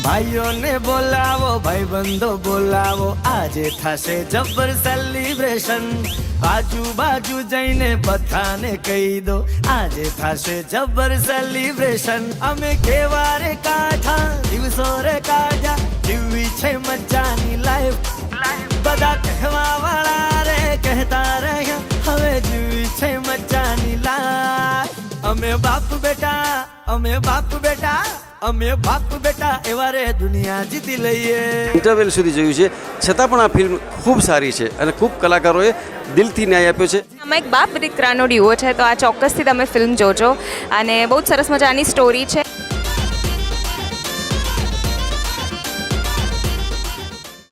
ભાઈઓને બોલાવો, ભાઈબંધો બોલાવો, આજે થશે જબર સેલિબ્રેશન. બાજુ જઈને બધાને કહી દો, આજે થશે જબર સેલિબ્રેશન. અમે કેવા રે કાઢા, દિવસો રે કાઢ્યા, જીવવી છે મજાની લાઈફ. બધા કહેવા વાળા રે કહેતા રહ્યા, હવે જીવવી છે મજાની લાઈફ. અમે બાપ બેટા એવા રે દુનિયા જીતી લઈએ. ઇન્ટરવેલ સુધી જોયું છે, છતાં પણ આ ફિલ્મ ખૂબ સારી છે અને ખૂબ કલાકારોએ દિલથી ન્યાય આપ્યો છે. આમાં એક બાપ દીકરાનો ડ્યુઓ છે, તો આ ચોક્કસથી તમે ફિલ્મ જોજો અને બહુ જ સરસ મજાની સ્ટોરી છે.